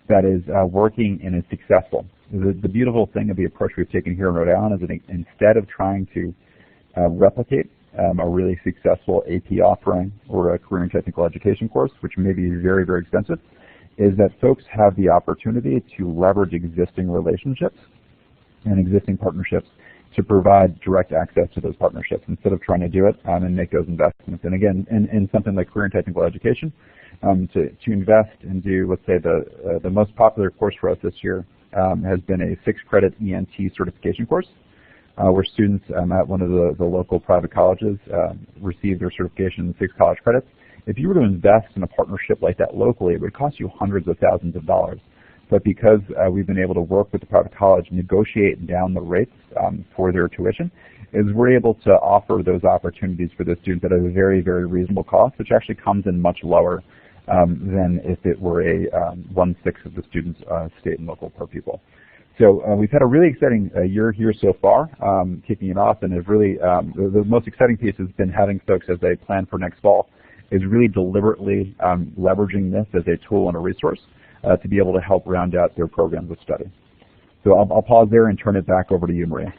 that is working and is successful. The beautiful thing of the approach we've taken here in Rhode Island is that instead of trying to replicate a really successful AP offering or a career and technical education course, which may be very, very expensive, is that folks have the opportunity to leverage existing relationships and existing partnerships to provide direct access to those partnerships instead of trying to do it and make those investments. And again, in something like career and technical education, to invest and do, let's say, the most popular course for us this year has been a 6-credit ENT certification course, where students at one of the local private colleges receive their certification in 6 college credits If you were to invest in a partnership like that locally, it would cost you hundreds of thousands of dollars. But because we've been able to work with the private college, negotiate down the rates for their tuition, is we're able to offer those opportunities for the students at a very, very reasonable cost, which actually comes in much lower than if it were a 1/6 of the students' state and local per pupil. So we've had a really exciting year here so far, kicking it off, and have really the most exciting piece has been having folks, as they plan for next fall, is really deliberately leveraging this as a tool and a resource to be able to help round out their programs of study. So I'll pause there and turn it back over to you, Maria.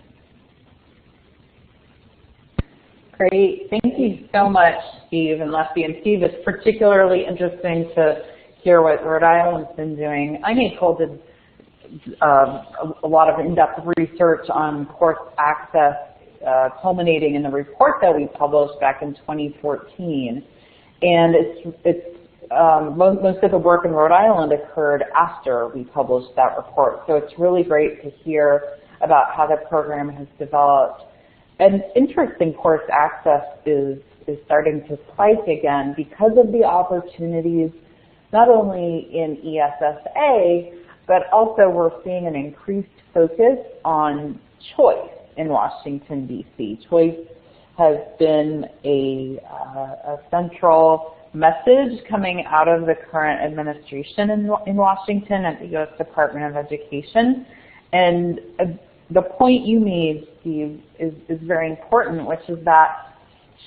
Great. Thank you so much, Steve and Leslie. And Steve, it's particularly interesting to hear what Rhode Island's been doing. INACOL did a lot of in-depth research on course access, culminating in the report that we published back in 2014. And most of the work in Rhode Island occurred after we published that report. So it's really great to hear about how the program has developed. And interest in course access is starting to spike again because of the opportunities not only in ESSA, but also we're seeing an increased focus on choice in Washington, D.C. Choice has been a central message coming out of the current administration in Washington at the U.S. Department of Education. And the point you made, Steve, is very important, which is that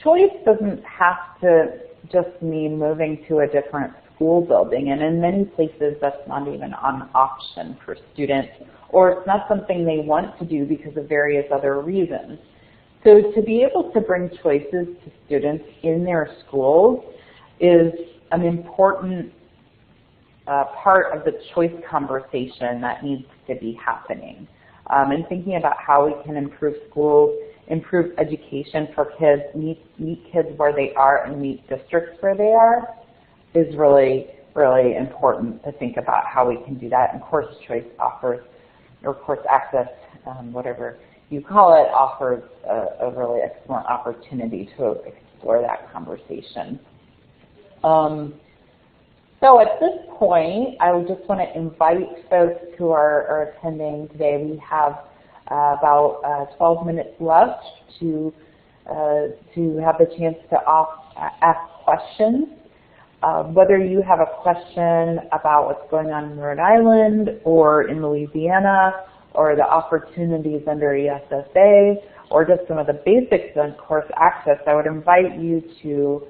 choice doesn't have to just mean moving to a different school building. And in many places, that's not even an option for students, or it's not something they want to do because of various other reasons. So to be able to bring choices to students in their schools is an important part of the choice conversation that needs to be happening. And thinking about how we can improve schools, improve education for kids, meet kids where they are and meet districts where they are is really, really important to think about how we can do that. And course choice offers, or course access, whatever you call it, offers a really excellent opportunity to explore that conversation. So at this point, I would just want to invite folks who are attending today. We have about 12 minutes left to have the chance to ask questions. Whether you have a question about what's going on in Rhode Island or in Louisiana, or the opportunities under ESSA, or just some of the basics on course access, I would invite you to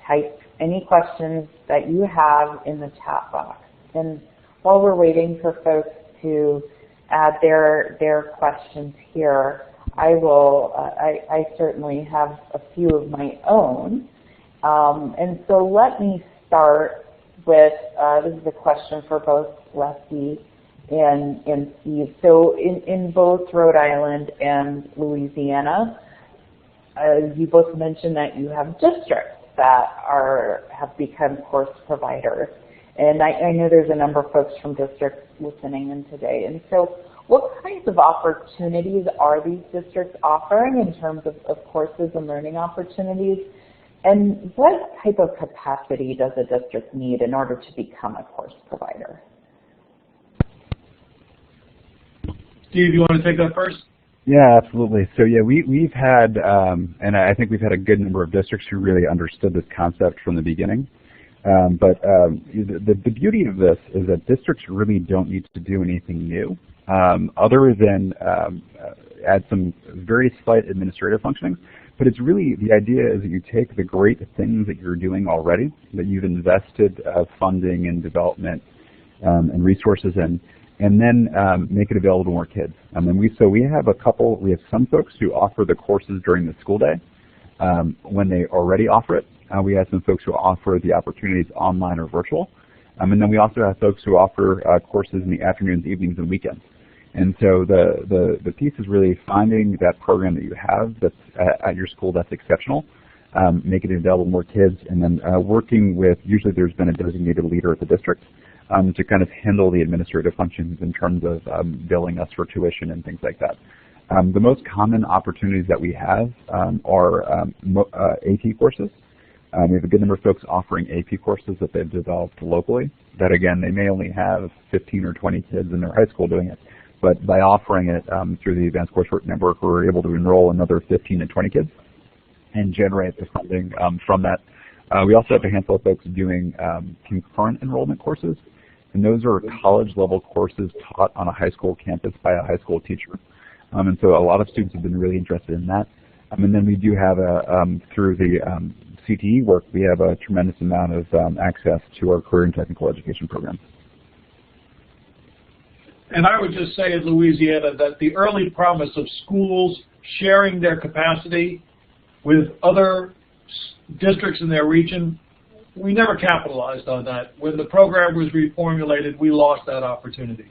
type any questions that you have in the chat box. And while we're waiting for folks to add their questions here, I certainly have a few of my own. And so let me start with, this is a question for both Leslie and Steve. So in both Rhode Island and Louisiana, you both mentioned that you have districts that have become course providers. And I know there's a number of folks from districts listening in today. And so what kinds of opportunities are these districts offering in terms of courses and learning opportunities? And what type of capacity does a district need in order to become a course provider? Steve, you want to take that first? Yeah, absolutely. So yeah, we've had, and I think we've had a good number of districts who really understood this concept from the beginning. But the beauty of this is that districts really don't need to do anything new, other than add some very slight administrative functioning. But it's really, the idea is that you take the great things that you're doing already, that you've invested funding and development and resources in, and then make it available to more kids. And we have some folks who offer the courses during the school day when they already offer it. We have some folks who offer the opportunities online or virtual. And then we also have folks who offer courses in the afternoons, evenings, and weekends. And so the piece is really finding that program that you have that's at your school that's exceptional, making it available to more kids, and then working with, usually there's been a designated leader at the district to kind of handle the administrative functions in terms of billing us for tuition and things like that. The most common opportunities that we have are AT courses. We have a good number of folks offering AP courses that they've developed locally that, again, they may only have 15 or 20 kids in their high school doing it. But by offering it through the Advanced Coursework Network, we're able to enroll another 15 to 20 kids and generate the funding from that. We also have a handful of folks doing concurrent enrollment courses, and those are college-level courses taught on a high school campus by a high school teacher. And so a lot of students have been really interested in that. And then we do have, through the CTE work, we have a tremendous amount of access to our career and technical education programs. And I would just say in Louisiana that the early promise of schools sharing their capacity with other districts in their region, we never capitalized on that. When the program was reformulated, we lost that opportunity.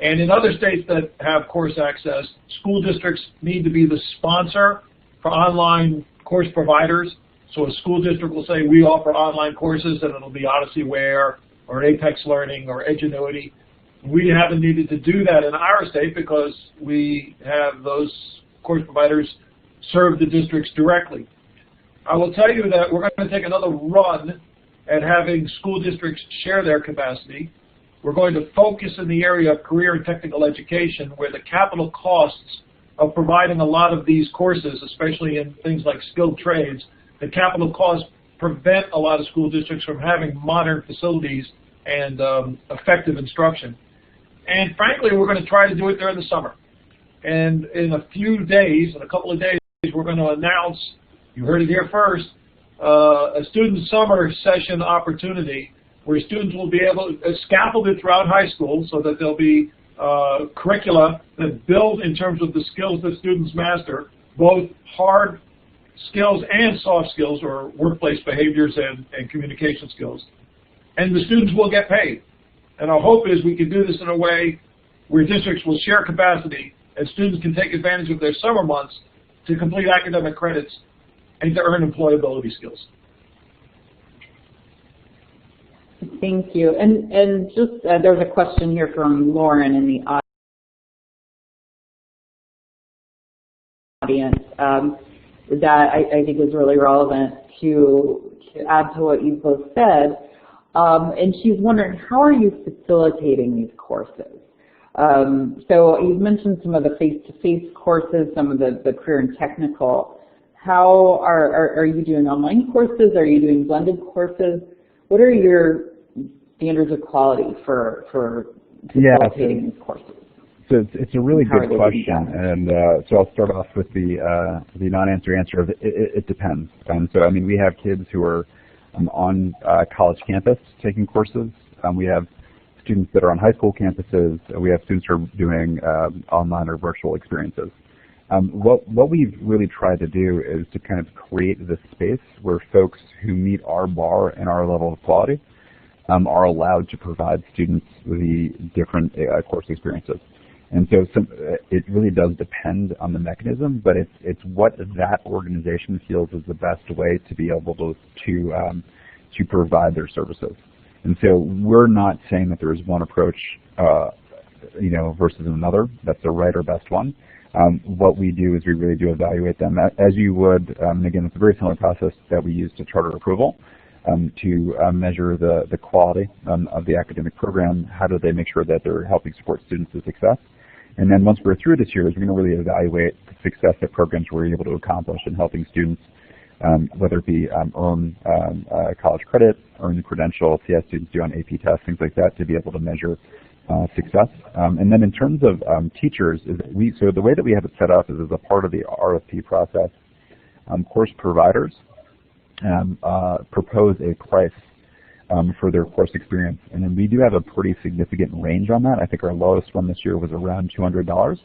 And in other states that have course access, school districts need to be the sponsor for online course providers. So a school district will say, we offer online courses, and it'll be OdysseyWare or Apex Learning or Edgenuity. We haven't needed to do that in our state because we have those course providers serve the districts directly. I will tell you that we're going to take another run at having school districts share their capacity. We're going to focus in the area of career and technical education, where the capital costs of providing a lot of these courses, especially in things like skilled trades, the capital costs prevent a lot of school districts from having modern facilities and effective instruction. And frankly, we're going to try to do it during the summer. And in a few days, in a couple of days, we're going to announce, you heard it here first, a student summer session opportunity where students will be able to scaffold it throughout high school so that there'll be curricula that build in terms of the skills that students master, both hard skills and soft skills, or workplace behaviors and communication skills. And the students will get paid. And our hope is we can do this in a way where districts will share capacity and students can take advantage of their summer months to complete academic credits and to earn employability skills. Thank you. And just there's a question here from Lauren in the audience that I think is really relevant to add to what you both said. And she's wondering, how are you facilitating these courses? So you've mentioned some of the face-to-face courses, some of the career and technical. How are you doing online courses? Are you doing blended courses? What are your standards of quality for facilitating these courses? So it's a really good question, and so I'll start off with the non-answer answer of it depends. So I mean, we have kids who are on college campus taking courses. We have students that are on high school campuses. We have students who are doing online or virtual experiences. What we've really tried to do is to kind of create this space where folks who meet our bar and our level of quality are allowed to provide students the different course experiences. And so it really does depend on the mechanism, but it's what that organization feels is the best way to be able to provide their services. And so we're not saying that there is one approach, versus another. That's the right or best one. What we do is we really do evaluate them as you would. And again, it's a very similar process that we use to charter approval. To measure the quality of the academic program. How do they make sure that they're helping support students to success? And then once we're through this year, we're going to really evaluate the success that programs we're able to accomplish in helping students, whether it be earn college credit, earn the credential, see how students do on AP tests, things like that, to be able to measure success. And then in terms of teachers, so the way that we have it set up is as a part of the RFP process, course providers propose a price for their course experience. And then we do have a pretty significant range on that. I think our lowest one this year was around $200.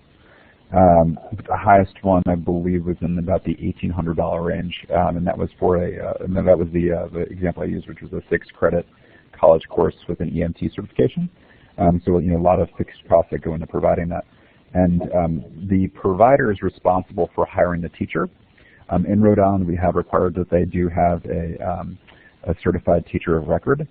The highest one, I believe, was in about the $1,800 range, and that was for that was the example I used, which was a 6-credit college course with an EMT certification. So a lot of fixed costs that go into providing that. And the provider is responsible for hiring the teacher. In Rhode Island, we have required that they do have a certified teacher of record.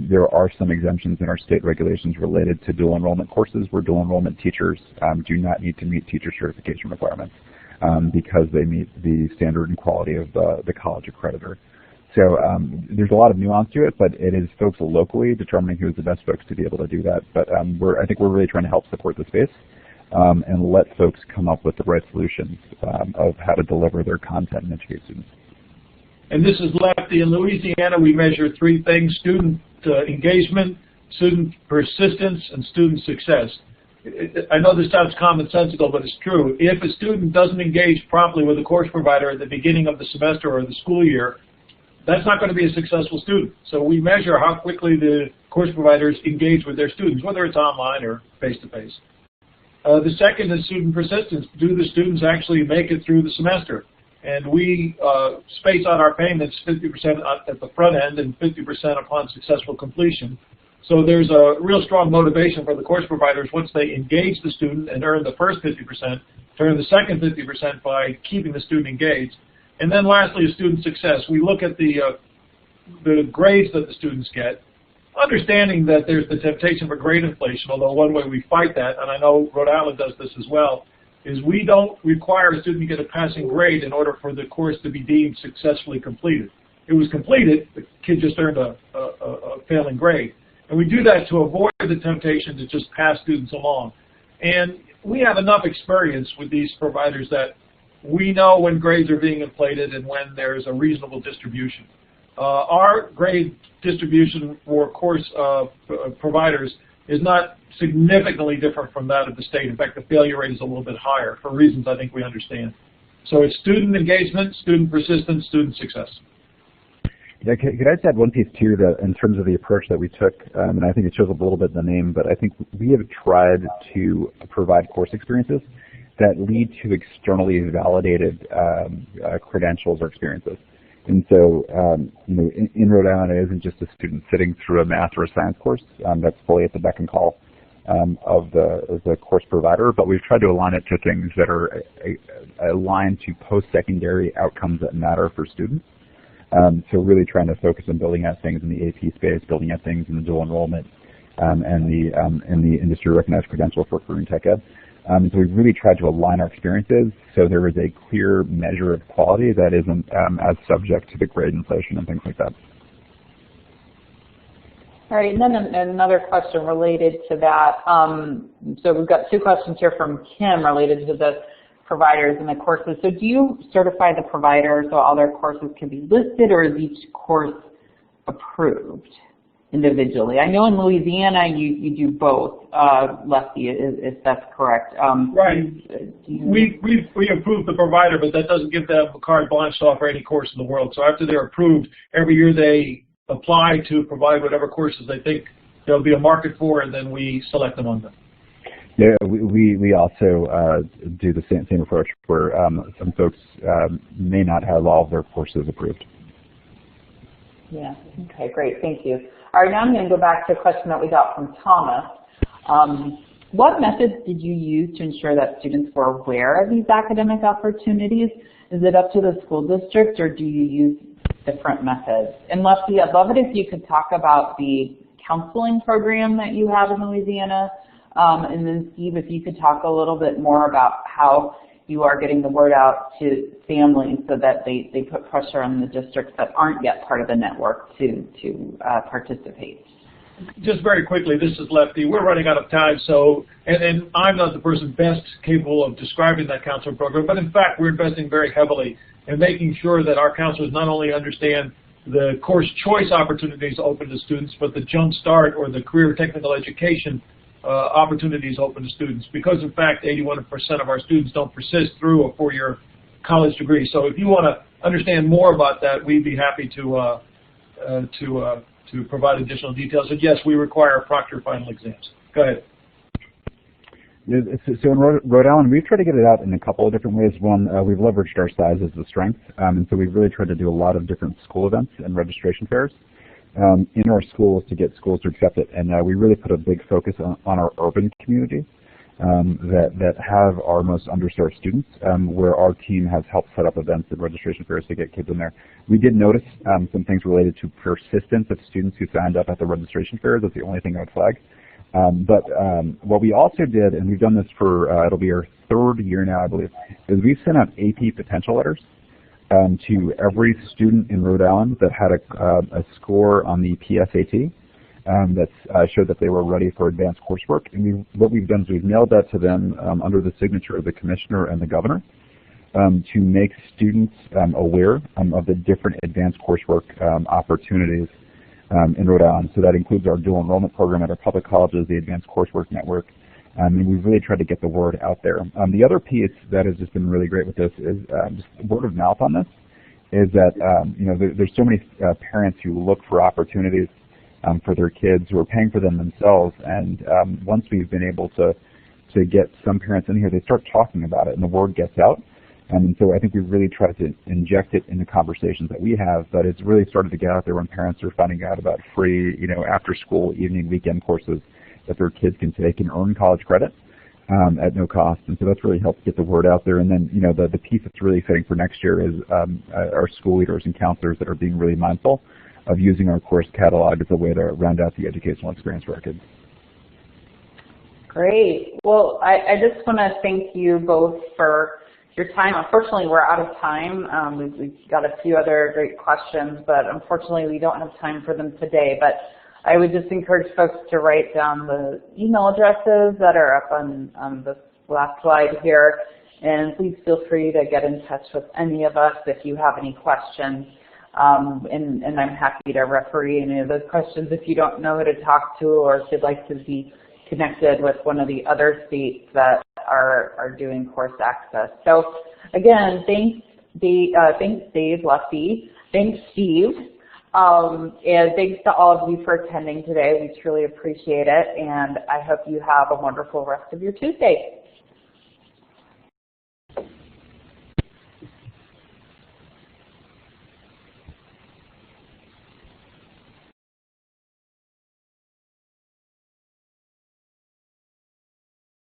There are some exemptions in our state regulations related to dual enrollment courses where dual enrollment teachers do not need to meet teacher certification requirements because they meet the standard and quality of the college accreditor. So there's a lot of nuance to it, but it is folks locally determining who's the best folks to be able to do that. But I think we're really trying to help support the space and let folks come up with the right solutions of how to deliver their content and educate students. And this is Lefty. In Louisiana, we measure 3 things: student engagement, student persistence, and student success. I know this sounds commonsensical, but it's true. If a student doesn't engage promptly with a course provider at the beginning of the semester or the school year, that's not going to be a successful student. So we measure how quickly the course providers engage with their students, whether it's online or face-to-face. The second is student persistence. Do the students actually make it through the semester? And we space out our payments 50% at the front end and 50% upon successful completion. So there's a real strong motivation for the course providers once they engage the student and earn the first 50%, to earn the second 50% by keeping the student engaged. And then lastly is student success. We look at the grades that the students get, understanding that there's the temptation for grade inflation, although one way we fight that, and I know Rhode Island does this as well, is we don't require a student to get a passing grade in order for the course to be deemed successfully completed. It was completed, the kid just earned a failing grade. And we do that to avoid the temptation to just pass students along. And we have enough experience with these providers that we know when grades are being inflated and when there's a reasonable distribution. Our grade distribution for course providers is not significantly different from that of the state. In fact, the failure rate is a little bit higher for reasons I think we understand. So it's student engagement, student persistence, student success. Yeah, could I just add one piece too, that in terms of the approach that we took, and I think it shows up a little bit in the name, but I think we have tried to provide course experiences that lead to externally validated credentials or experiences. And so, in Rhode Island, it isn't just a student sitting through a math or a science course that's fully at the beck and call of the course provider, but we've tried to align it to things that are aligned to post-secondary outcomes that matter for students. So really trying to focus on building out things in the AP space, building out things in the dual enrollment, and the industry-recognized credential for career and tech ed. So we've really tried to align our experiences so there is a clear measure of quality that isn't as subject to the grade inflation and things like that. All right, and then another question related to that. So we've got 2 questions here from Kim related to the providers and the courses. So do you certify the provider so all their courses can be listed, or is each course approved individually? I know in Louisiana you do both, Lefty, if that's correct. Right. We approve the provider, but that doesn't give them a carte blanche to offer any course in the world. So after they're approved, every year they apply to provide whatever courses they think there'll be a market for, and then we select among them. Yeah, we also do the same approach where some folks may not have all of their courses approved. Yeah, okay, great, thank you. All right, now I'm going to go back to a question that we got from Thomas. What methods did you use to ensure that students were aware of these academic opportunities? Is it up to the school district, or do you use different methods? And Lefty, I'd love it if you could talk about the counseling program that you have in Louisiana. And then Steve, if you could talk a little bit more about how you are getting the word out to families so that they put pressure on the districts that aren't yet part of the network to participate. Just very quickly, this is Lefty. We're running out of time, so and I'm not the person best capable of describing that counseling program, but in fact, we're investing very heavily in making sure that our counselors not only understand the course choice opportunities open to students, but the Jump Start or the career technical education opportunities open to students, because in fact 81% of our students don't persist through a 4-year college degree. So if you want to understand more about that, we'd be happy to provide additional details. And yes, we require proctored final exams. Go ahead. So in Rhode Island, we've tried to get it out in a couple of different ways. One, we've leveraged our size as a strength, and so we've really tried to do a lot of different school events and registration fairs in our schools to get schools to accept it. And we really put a big focus on our urban community that have our most underserved students, where our team has helped set up events and registration fairs to get kids in there. We did notice some things related to persistence of students who signed up at the registration fairs. That's the only thing I would flag. But what we also did, and we've done this for, it'll be our 3rd year now, I believe, is we've sent out AP potential letters to every student in Rhode Island that had a score on the PSAT that showed that they were ready for advanced coursework. And what we've done is we've mailed that to them under the signature of the commissioner and the governor to make students aware of the different advanced coursework opportunities in Rhode Island. So that includes our dual enrollment program at our public colleges, the Advanced Coursework Network, and we've really tried to get the word out there. The other piece that has just been really great with this is just word of mouth on this, is that there's so many parents who look for opportunities for their kids who are paying for them themselves, and once we've been able to get some parents in here, they start talking about it and the word gets out. And so I think we've really tried to inject it in the conversations that we have, but it's really started to get out there when parents are finding out about free, after school, evening, weekend courses that their kids can take and earn college credit at no cost. And so that's really helped get the word out there. And then, the piece that's really fitting for next year is our school leaders and counselors that are being really mindful of using our course catalog as a way to round out the educational experience for our kids. Great. Well, I just want to thank you both for your time. Unfortunately, we're out of time. We've got a few other great questions, but unfortunately, we don't have time for them today. But I would just encourage folks to write down the email addresses that are up on the last slide here, and please feel free to get in touch with any of us if you have any questions. And I'm happy to referee any of those questions if you don't know who to talk to, or if you'd like to be connected with one of the other states that are doing course access. So again, thanks Dave, Lefty, thanks Steve, and thanks to all of you for attending today. We truly appreciate it, and I hope you have a wonderful rest of your Tuesday.